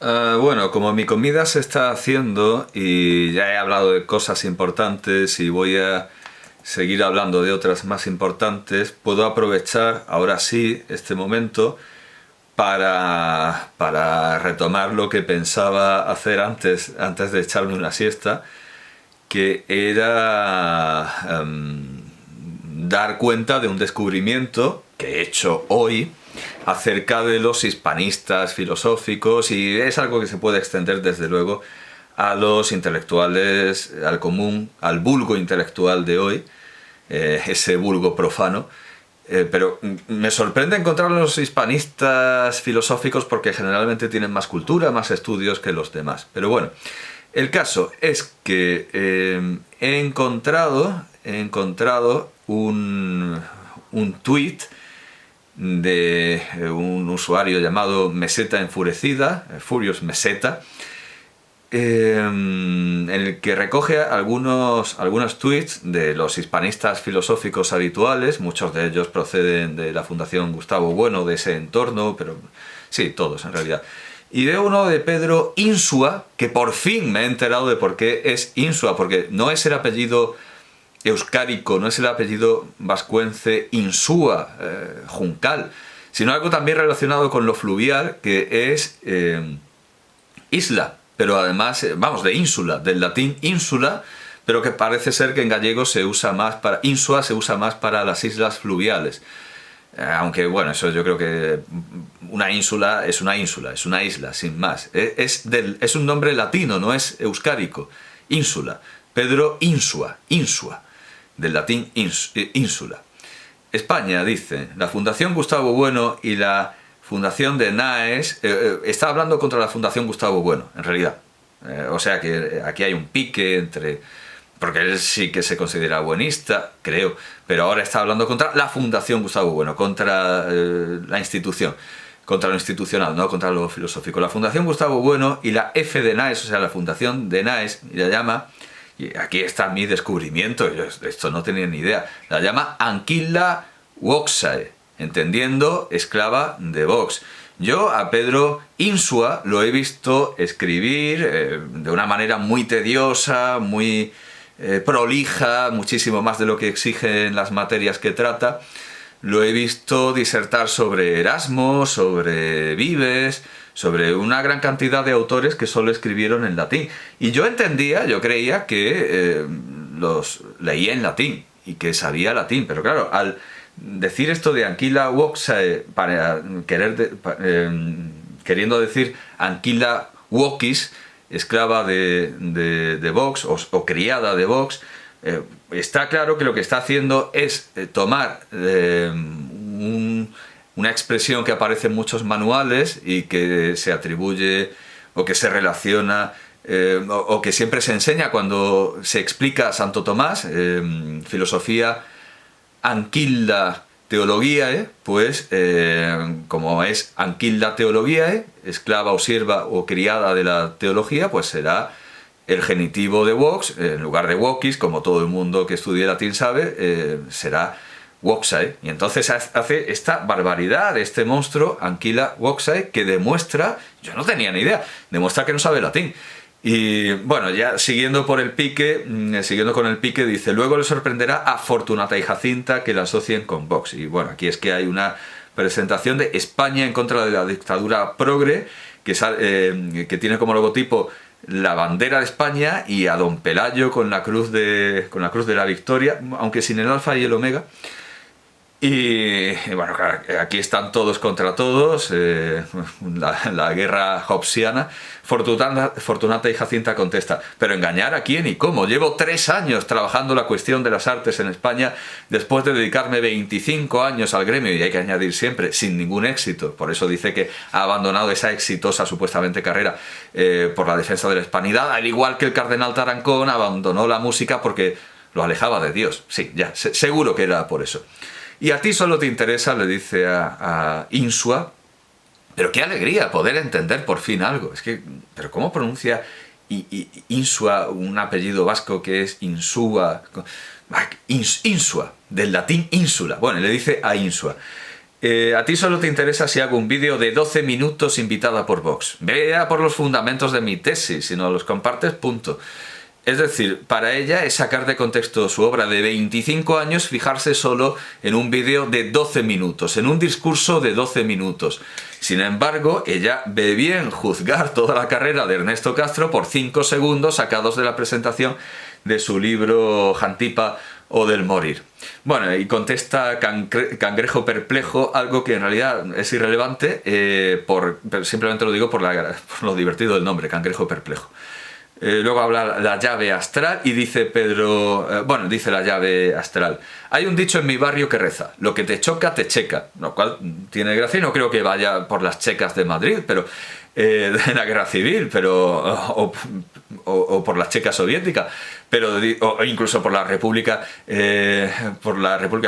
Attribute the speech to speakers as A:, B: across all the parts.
A: Bueno, como mi comida se está haciendo y ya he hablado de cosas importantes y voy a seguir hablando de otras más importantes, puedo aprovechar ahora sí este momento para retomar lo que pensaba hacer antes de echarme una siesta, que era dar cuenta de un descubrimiento que he hecho hoy acerca de los hispanistas filosóficos, y es algo que se puede extender desde luego a los intelectuales, al común, al vulgo intelectual de hoy, ese vulgo profano. Pero me sorprende encontrar a los hispanistas filosóficos porque generalmente tienen más cultura, más estudios que los demás. Pero bueno, el caso es que he encontrado un tweet de un usuario llamado Meseta Enfurecida, Furious Meseta, en el que recoge algunos tweets de los hispanistas filosóficos habituales. Muchos de ellos proceden de la Fundación Gustavo Bueno, de ese entorno, pero sí, todos en realidad. Y veo uno de Pedro Insua, que por fin me he enterado de por qué es Insua, porque no es el apellido euskárico, no es el apellido vascuence Insúa, Juncal, sino algo también relacionado con lo fluvial, que es isla, pero además, vamos, de ínsula, del latín ínsula, pero que parece ser que en gallego se usa más para, insua se usa más para las islas fluviales. Aunque bueno, eso yo creo que una ínsula, es una isla, sin más. Es un nombre latino, no es euskárico. Ínsula. Pedro Insua, del latín ínsula. España, dice, la Fundación Gustavo Bueno y la Fundación de Naes, está hablando contra la Fundación Gustavo Bueno, en realidad. O sea que aquí hay un pique entre, porque él sí que se considera buenista, creo, pero ahora está hablando contra la Fundación Gustavo Bueno, contra la institución, contra lo institucional, no contra lo filosófico. La Fundación Gustavo Bueno y la F de Naes, o sea, la Fundación de Naes, y la llama, y aquí está mi descubrimiento, yo esto no tenía ni idea, la llama Anquilla Voxae, entendiendo esclava de Vox. Yo a Pedro Insua lo he visto escribir de una manera muy tediosa, muy prolija, muchísimo más de lo que exigen las materias que trata. Lo he visto disertar sobre Erasmo, sobre Vives, sobre una gran cantidad de autores que solo escribieron en latín. Y yo creía que los leía en latín y que sabía latín, pero claro, al decir esto de Anquilla Voxae, queriendo decir Anquilla Vocis, esclava de Vox o criada de Vox, está claro que lo que está haciendo es tomar una expresión que aparece en muchos manuales y que se atribuye o que se relaciona o que siempre se enseña cuando se explica a Santo Tomás, filosofía Anquilla Theologiae, pues como es Anquilla Theologiae, esclava o sierva o criada de la teología, pues será el genitivo de Vox, en lugar de Vocis, como todo el mundo que estudie latín sabe, será Voxae. Y entonces hace esta barbaridad, este monstruo, Anquilla Voxae, que demuestra, yo no tenía ni idea, demuestra que no sabe latín. Y bueno, ya siguiendo con el pique, dice, luego le sorprenderá a Fortunata y Jacinta que la asocien con Vox. Y bueno, aquí es que hay una presentación de España en contra de la dictadura progre, que tiene como logotipo la bandera de España y a Don Pelayo con la cruz de la victoria, aunque sin el alfa y el omega. Y bueno, claro, aquí están todos contra todos, la guerra hobbesiana. Fortunata y Jacinta contesta, ¿pero engañar a quién y cómo? Llevo 3 años trabajando la cuestión de las artes en España después de dedicarme 25 años al gremio, y hay que añadir siempre, sin ningún éxito. Por eso dice que ha abandonado esa exitosa supuestamente carrera por la defensa de la hispanidad, al igual que el cardenal Tarancón abandonó la música porque lo alejaba de Dios. Sí, ya, seguro que era por eso. Y a ti solo te interesa, le dice a Insua, pero qué alegría poder entender por fin algo. Es que, pero ¿cómo pronuncia Insua un apellido vasco que es Insua? Insua, del latín ínsula. Bueno, le dice a Insua. A ti solo te interesa si hago un vídeo de 12 minutos invitada por Vox. Vea por los fundamentos de mi tesis, si no los compartes, punto. Es decir, para ella es sacar de contexto su obra de 25 años, fijarse solo en un vídeo de 12 minutos, en un discurso de 12 minutos. Sin embargo, ella ve bien juzgar toda la carrera de Ernesto Castro por 5 segundos sacados de la presentación de su libro Jantipa o del morir. Bueno, y contesta Cangrejo Perplejo, algo que en realidad es irrelevante, simplemente lo digo por lo divertido del nombre, Cangrejo Perplejo. Luego habla la llave astral y dice dice la llave astral: hay un dicho en mi barrio que reza: lo que te choca, te checa. Lo cual tiene gracia, y no creo que vaya por las checas de Madrid, pero de la guerra civil, o por la Checa soviética, o incluso por la República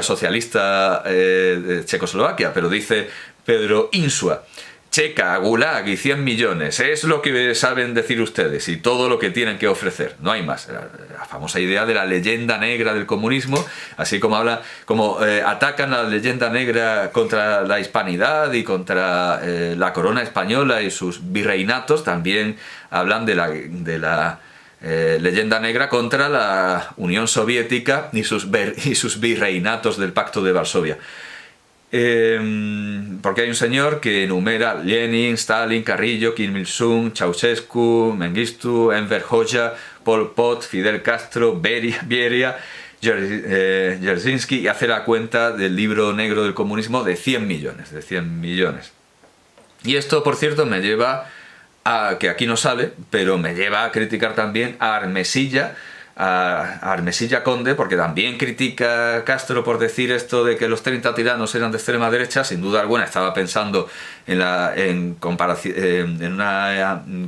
A: Socialista de Checoslovaquia, pero dice Pedro Insua: Checa, Gulag y 100 millones, es lo que saben decir ustedes y todo lo que tienen que ofrecer, no hay más. La famosa idea de la leyenda negra del comunismo, así como atacan la leyenda negra contra la hispanidad y contra la corona española y sus virreinatos, también hablan de la leyenda negra contra la Unión Soviética y sus virreinatos del Pacto de Varsovia. Porque hay un señor que enumera Lenin, Stalin, Carrillo, Kim Il-sung, Ceausescu, Mengistu, Enver Hoxha, Pol Pot, Fidel Castro, Beria, Dzerzhinsky, y hace la cuenta del libro negro del comunismo de 100 millones. Y esto, por cierto, me lleva que aquí no sale, pero me lleva a criticar también a Armesilla Conde, porque también critica a Castro por decir esto de que los 30 tiranos eran de extrema derecha. Sin duda alguna estaba pensando en una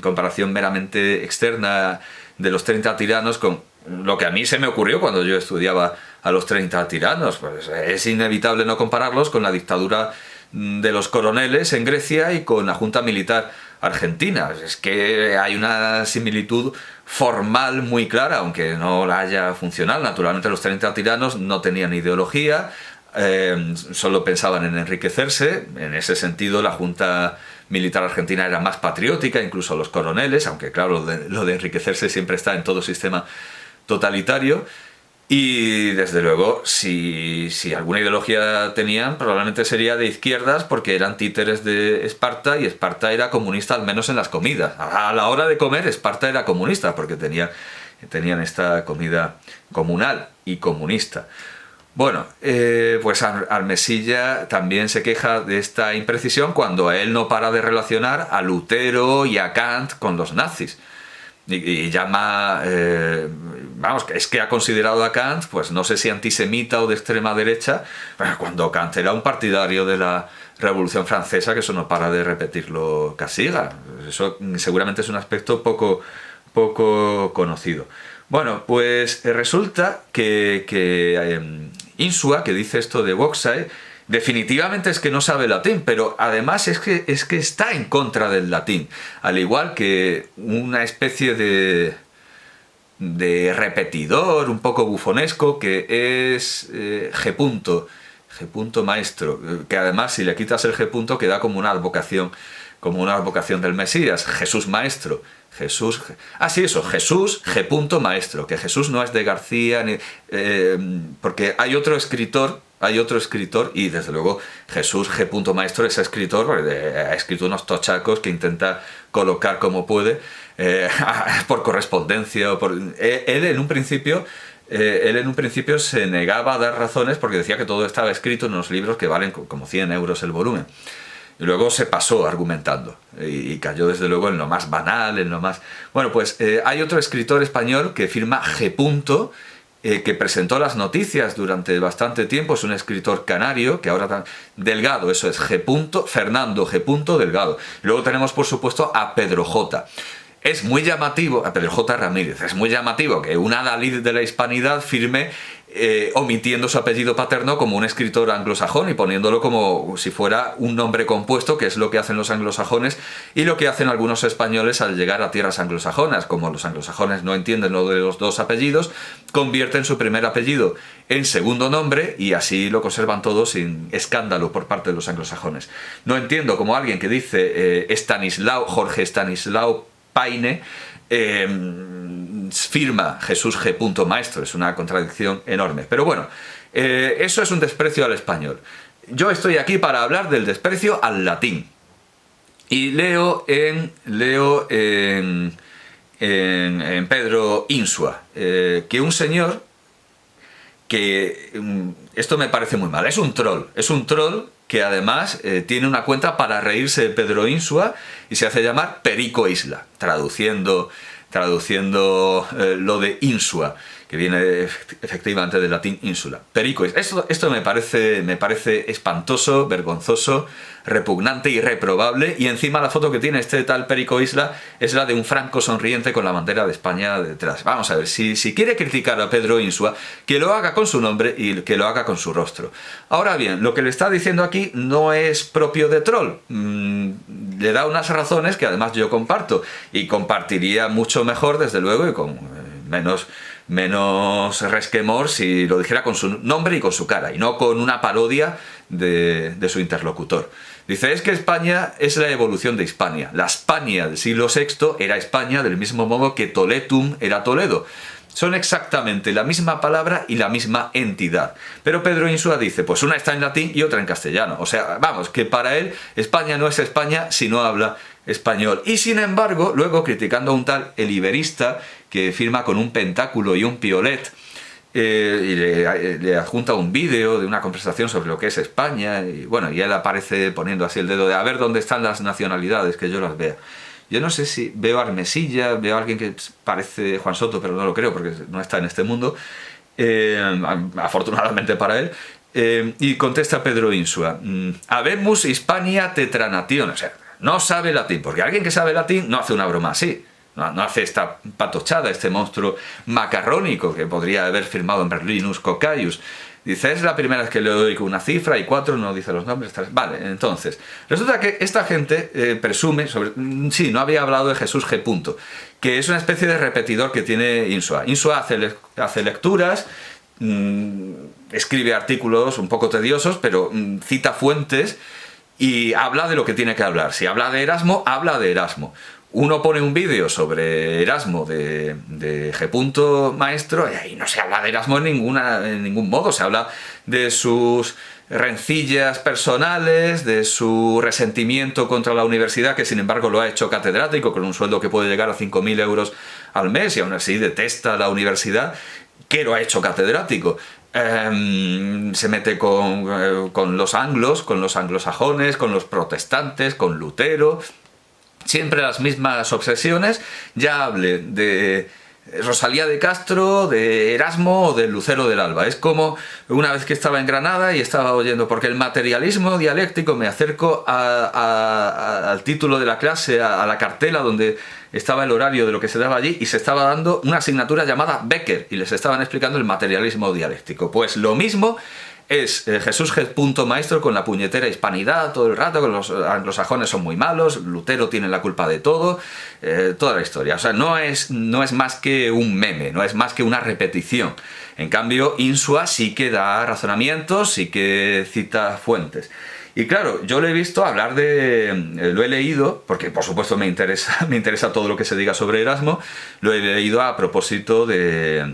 A: comparación meramente externa de los 30 tiranos con lo que a mí se me ocurrió cuando yo estudiaba a los 30 tiranos. Pues es inevitable no compararlos con la dictadura de los coroneles en Grecia y con la junta militar argentina. Es que hay una similitud formal muy clara, aunque no la haya funcional. Naturalmente los 30 tiranos no tenían ideología, solo pensaban en enriquecerse. En ese sentido la junta militar argentina era más patriótica, incluso los coroneles, aunque claro, lo de enriquecerse siempre está en todo sistema totalitario. Y desde luego, si alguna ideología tenían, probablemente sería de izquierdas, porque eran títeres de Esparta, y Esparta era comunista, al menos en las comidas. A la hora de comer, Esparta era comunista, porque tenían esta comida comunal y comunista. Bueno, pues Armesilla también se queja de esta imprecisión cuando él no para de relacionar a Lutero y a Kant con los nazis. Y llama, es que ha considerado a Kant, pues no sé si antisemita o de extrema derecha, cuando Kant era un partidario de la Revolución Francesa, que eso no para de repetirlo Casiga. Eso seguramente es un aspecto poco conocido. Bueno, pues resulta que Insua, que dice esto de Voxae, definitivamente es que no sabe latín, pero además es que está en contra del latín, al igual que una especie de repetidor un poco bufonesco que es G. Maestro, que además si le quitas el G. Queda como una advocación del Mesías, Jesús Maestro. Jesús G. Maestro, que Jesús no es de García, porque hay otro escritor, y desde luego Jesús G. Maestro es escritor, porque ha escrito unos tochacos que intenta colocar como puede, por correspondencia. Él en un principio se negaba a dar razones, porque decía que todo estaba escrito en unos libros que valen como 100 euros el volumen. Y luego se pasó argumentando y cayó desde luego en lo más banal, en lo más... Bueno, pues hay otro escritor español que firma G. Que presentó las noticias durante bastante tiempo, es un escritor canario, que ahora... Delgado, eso es, Fernando G. Delgado. Y luego tenemos, por supuesto, a Pedro J. Es muy llamativo, a Pedro J. Ramírez, es muy llamativo que un adalid de la hispanidad firme omitiendo su apellido paterno como un escritor anglosajón y poniéndolo como si fuera un nombre compuesto, que es lo que hacen los anglosajones y lo que hacen algunos españoles al llegar a tierras anglosajonas. Como los anglosajones no entienden lo de los dos apellidos, convierten su primer apellido en segundo nombre y así lo conservan todos sin escándalo por parte de los anglosajones. No entiendo como alguien que dice Jorge Estanislao Paine, firma Jesús G. Maestro. Es una contradicción enorme. Pero bueno, eso es un desprecio al español. Yo estoy aquí para hablar del desprecio al latín. Y leo en Pedro Insua que un señor que... esto me parece muy mal. Es un troll que además tiene una cuenta para reírse de Pedro Insua y se hace llamar Perico Isla, traduciendo lo de Insua, que viene efectivamente del latín ínsula. Perico Isla. Esto me parece espantoso, vergonzoso, repugnante y reprobable, y encima la foto que tiene este tal Perico Isla es la de un franco sonriente con la bandera de España detrás. Vamos a ver, si quiere criticar a Pedro Insua, que lo haga con su nombre y que lo haga con su rostro. Ahora bien, lo que le está diciendo aquí no es propio de troll. Le da unas razones que además yo comparto, y compartiría mucho mejor, desde luego, y con menos resquemor si lo dijera con su nombre y con su cara, y no con una parodia de su interlocutor. Dice, es que España es la evolución de Hispania. La España del siglo VI era España del mismo modo que Toletum era Toledo. Son exactamente la misma palabra y la misma entidad. Pero Pedro Insua dice, pues una está en latín y otra en castellano. O sea, vamos, que para él España no es España si no habla español. Y sin embargo, luego criticando a un tal El Iberista, que firma con un pentáculo y un piolet, y le adjunta un vídeo de una conversación sobre lo que es España, y bueno, y él aparece poniendo así el dedo de a ver dónde están las nacionalidades, que yo las vea. Yo no sé si veo a Armesilla, veo a alguien que parece Juan Soto, pero no lo creo porque no está en este mundo, afortunadamente para él, y contesta Pedro Insua, habemus Hispania tetranation, o sea, no sabe latín, porque alguien que sabe latín no hace una broma así. No hace esta patochada, este monstruo macarrónico que podría haber firmado en Berlinus Coccaius. Dice, es la primera vez que le doy una cifra y 4, no dice los nombres. Vale, entonces, resulta que esta gente presume sobre... Sí, no había hablado de Jesús G. Que es una especie de repetidor que tiene Insua. Insua hace lecturas, escribe artículos un poco tediosos, pero cita fuentes y habla de lo que tiene que hablar. Si habla de Erasmo, habla de Erasmo. Uno pone un vídeo sobre Erasmo de G. Maestro y ahí no se habla de Erasmo en ningún modo. Se habla de sus rencillas personales, de su resentimiento contra la universidad, que sin embargo lo ha hecho catedrático con un sueldo que puede llegar a 5.000 euros al mes y aún así detesta la universidad, que lo ha hecho catedrático. Se mete con los anglos, con los anglosajones, con los protestantes, con Lutero. Siempre las mismas obsesiones, ya hable de Rosalía de Castro, de Erasmo o de Lucero del Alba. Es como una vez que estaba en Granada y estaba oyendo, porque el materialismo dialéctico, me acerco al título de la clase, a la cartela donde estaba el horario de lo que se daba allí, y se estaba dando una asignatura llamada Becker, y les estaban explicando el materialismo dialéctico. Pues lo mismo es Jesús G. Maestro con la puñetera hispanidad todo el rato, con los anglosajones son muy malos, Lutero tiene la culpa de todo, toda la historia. O sea, no es más que un meme, no es más que una repetición. En cambio, Insua sí que da razonamientos, sí que cita fuentes. Y claro, yo lo he visto hablar lo he leído, porque por supuesto me interesa todo lo que se diga sobre Erasmo, lo he leído a propósito del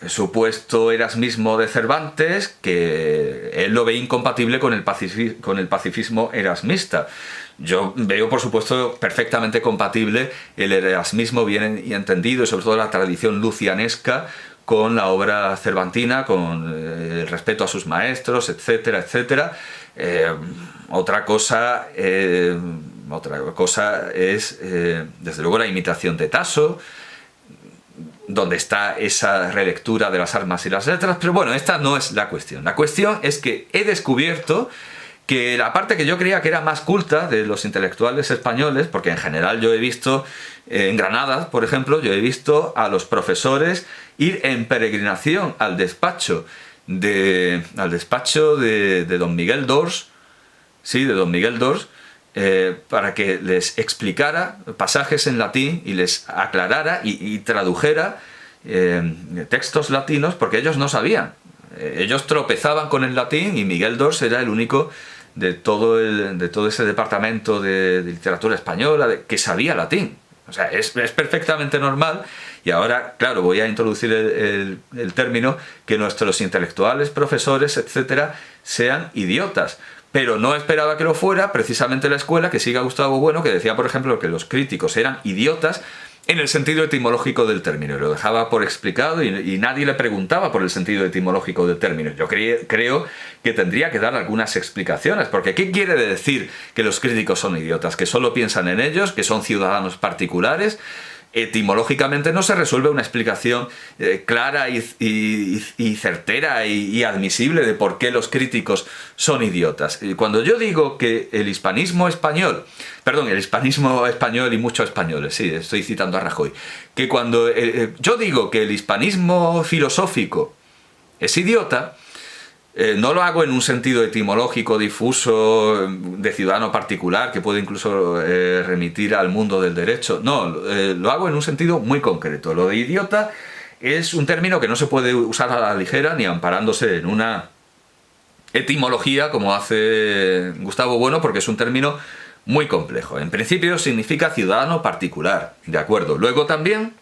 A: supuesto erasmismo de Cervantes, que él lo ve incompatible con el pacifismo erasmista. Yo veo, por supuesto, perfectamente compatible el erasmismo bien entendido, y sobre todo la tradición lucianesca, con la obra cervantina, con el respeto a sus maestros, etcétera, etcétera. Otra cosa es, desde luego, la imitación de Tasso, donde está esa relectura de las armas y las letras, pero bueno, esta no es la cuestión. La cuestión es que he descubierto que la parte que yo creía que era más culta de los intelectuales españoles, porque en general yo he visto, en Granada, por ejemplo, yo he visto a los profesores ir en peregrinación al despacho de don Miguel Dors, sí, de don Miguel Dors, para que les explicara pasajes en latín y les aclarara y tradujera textos latinos, porque ellos no sabían. Ellos tropezaban con el latín y Miguel Dors era el único de todo ese departamento de literatura española que sabía latín. O sea, es perfectamente normal, y ahora, claro, voy a introducir el término, que nuestros intelectuales, profesores, etcétera, sean idiotas. Pero no esperaba que lo fuera precisamente la escuela que sigue a Gustavo Bueno, que decía, por ejemplo, que los críticos eran idiotas en el sentido etimológico del término, y lo dejaba por explicado, y nadie le preguntaba por el sentido etimológico del término. Yo creo que tendría que dar algunas explicaciones, porque ¿qué quiere decir que los críticos son idiotas? ¿Que solo piensan en ellos? ¿Que son ciudadanos particulares? Etimológicamente no se resuelve una explicación clara y certera y admisible de por qué los críticos son idiotas. Y cuando yo digo que el hispanismo español y muchos españoles, sí, estoy citando a Rajoy, que cuando yo digo que el hispanismo filosófico es idiota, no lo hago en un sentido etimológico difuso de ciudadano particular que puede incluso remitir al mundo del derecho. No, lo hago en un sentido muy concreto. Lo de idiota es un término que no se puede usar a la ligera ni amparándose en una etimología como hace Gustavo Bueno, porque es un término muy complejo. En principio significa ciudadano particular, ¿de acuerdo? Luego también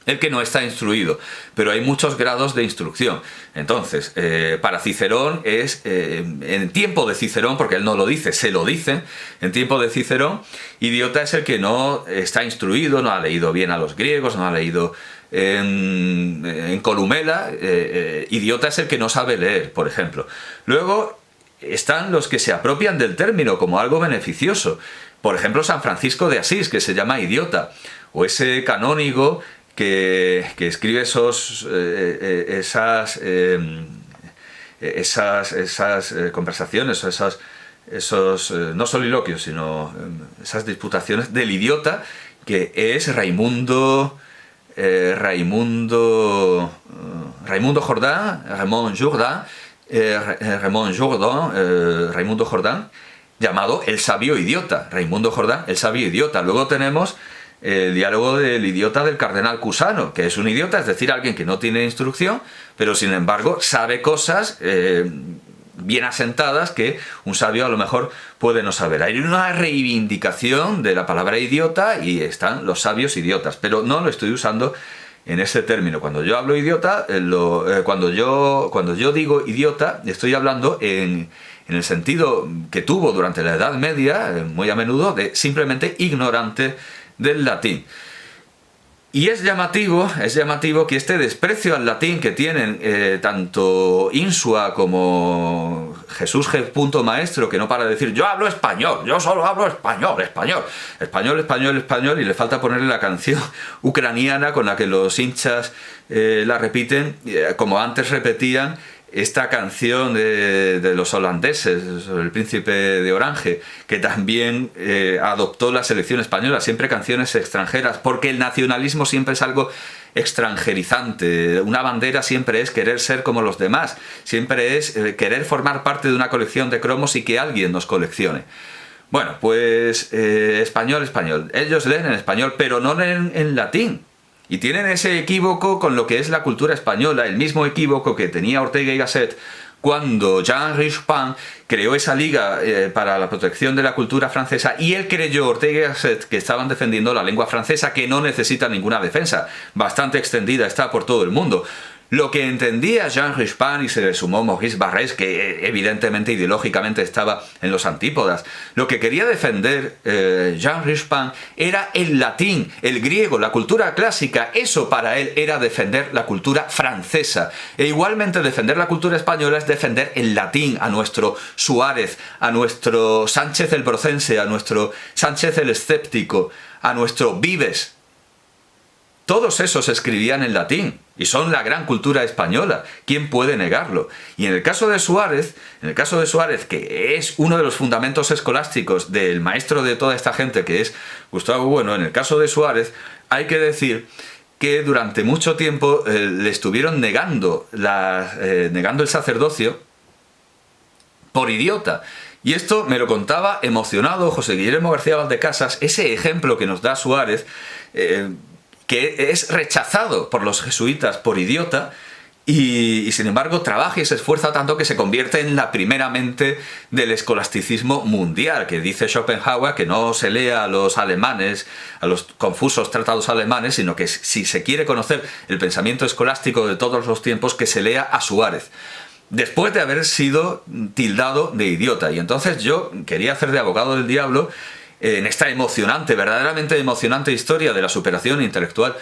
A: el que no está instruido, pero hay muchos grados de instrucción. Entonces, para Cicerón en tiempo de Cicerón, porque él no lo dice, se lo dicen, en tiempo de Cicerón, idiota es el que no está instruido, no ha leído bien a los griegos, no ha leído en Columela, idiota es el que no sabe leer, por ejemplo. Luego están los que se apropian del término como algo beneficioso. Por ejemplo, San Francisco de Asís, que se llama idiota, o ese canónigo que escribe esas conversaciones, o esos no soliloquios, sino esas disputaciones del idiota, que es Raimundo Jordán, Raimundo Jordán, llamado el sabio idiota, Raimundo Jordán, el sabio idiota. Luego tenemos el diálogo del idiota del cardenal Cusano, que es un idiota, es decir, alguien que no tiene instrucción, pero sin embargo sabe cosas bien asentadas que un sabio a lo mejor puede no saber. Hay una reivindicación de la palabra idiota y están los sabios idiotas, pero no lo estoy usando en ese término. Cuando yo hablo idiota, cuando yo digo idiota, estoy hablando en el sentido que tuvo durante la Edad Media, muy a menudo, de simplemente ignorante del latín. Y es llamativo que este desprecio al latín que tienen tanto Insua como Jesús G. Maestro, que no para de decir yo hablo español, yo solo hablo español, y le falta ponerle la canción ucraniana con la que los hinchas la repiten, como antes repetían esta canción de los holandeses sobre el príncipe de Orange, que también adoptó la selección española, siempre canciones extranjeras, porque el nacionalismo siempre es algo extranjerizante. Una bandera siempre es querer ser como los demás, siempre es querer formar parte de una colección de cromos y que alguien nos coleccione. Bueno, pues español. Ellos leen en español, pero no leen en latín. Y tienen ese equívoco con lo que es la cultura española, el mismo equívoco que tenía Ortega y Gasset cuando Jean Richepin creó esa liga para la protección de la cultura francesa, y él creyó, Ortega y Gasset, que estaban defendiendo la lengua francesa, que no necesita ninguna defensa, bastante extendida está por todo el mundo. Lo que entendía Jean Richepin, y se le sumó Maurice Barrès, que evidentemente ideológicamente estaba en los antípodas, lo que quería defender Jean Richepin era el latín, el griego, la cultura clásica. Eso para él era defender la cultura francesa. E igualmente defender la cultura española es defender el latín, a nuestro Suárez, a nuestro Sánchez el Brocense, a nuestro Sánchez el Escéptico, a nuestro Vives. Todos esos escribían en latín, y son la gran cultura española. ¿Quién puede negarlo? Y en el caso de Suárez, que es uno de los fundamentos escolásticos del maestro de toda esta gente, que es Gustavo Bueno, en el caso de Suárez hay que decir que durante mucho tiempo le estuvieron negando el sacerdocio por idiota. Y esto me lo contaba emocionado José Guillermo García Valdecasas, ese ejemplo que nos da Suárez, que es rechazado por los jesuitas por idiota, y sin embargo trabaja y se esfuerza tanto que se convierte en la primera mente del escolasticismo mundial, que dice Schopenhauer que no se lea a los alemanes, a los confusos tratados alemanes, sino que si se quiere conocer el pensamiento escolástico de todos los tiempos, que se lea a Suárez, después de haber sido tildado de idiota. Y entonces yo quería hacer de abogado del diablo en esta emocionante, verdaderamente emocionante historia de la superación intelectual,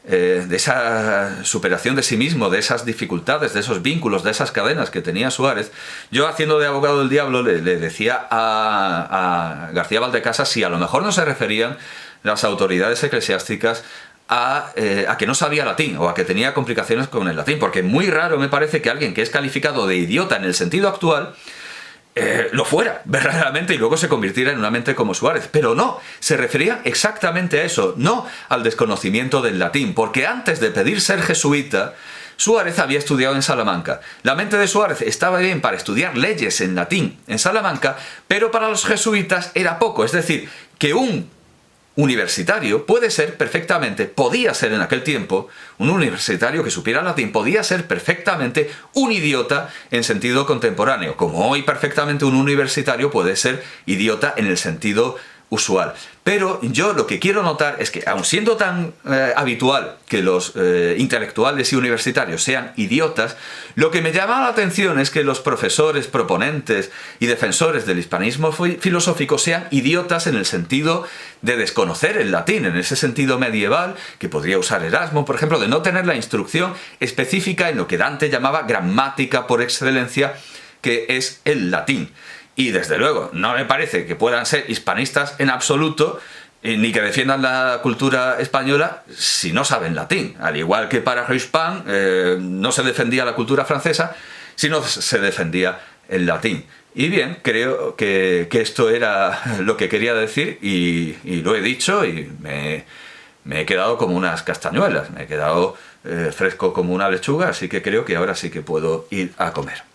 A: de esa superación de sí mismo, de esas dificultades, de esos vínculos, de esas cadenas que tenía Suárez. Yo, haciendo de abogado del diablo, le decía a García Valdecasas si a lo mejor no se referían las autoridades eclesiásticas a que no sabía latín o a que tenía complicaciones con el latín, porque muy raro me parece que alguien que es calificado de idiota en el sentido actual lo fuera verdaderamente y luego se convirtiera en una mente como Suárez. Pero no, se refería exactamente a eso, no al desconocimiento del latín, porque antes de pedir ser jesuita, Suárez había estudiado en Salamanca. La mente de Suárez estaba bien para estudiar leyes en latín en Salamanca, pero para los jesuitas era poco. Es decir, que un universitario podía ser en aquel tiempo, un universitario que supiera latín, podía ser perfectamente un idiota en sentido contemporáneo, como hoy perfectamente un universitario puede ser idiota en el sentido usual. Pero yo lo que quiero notar es que, aun siendo tan habitual que los intelectuales y universitarios sean idiotas, lo que me llama la atención es que los profesores, proponentes y defensores del hispanismo filosófico sean idiotas en el sentido de desconocer el latín, en ese sentido medieval que podría usar Erasmo, por ejemplo, de no tener la instrucción específica en lo que Dante llamaba gramática por excelencia, que es el latín. Y desde luego, no me parece que puedan ser hispanistas en absoluto, ni que defiendan la cultura española si no saben latín. Al igual que para Ruyspan no se defendía la cultura francesa si no se defendía el latín. Y bien, creo que esto era lo que quería decir y lo he dicho y me he quedado como unas castañuelas, me he quedado fresco como una lechuga, así que creo que ahora sí que puedo ir a comer.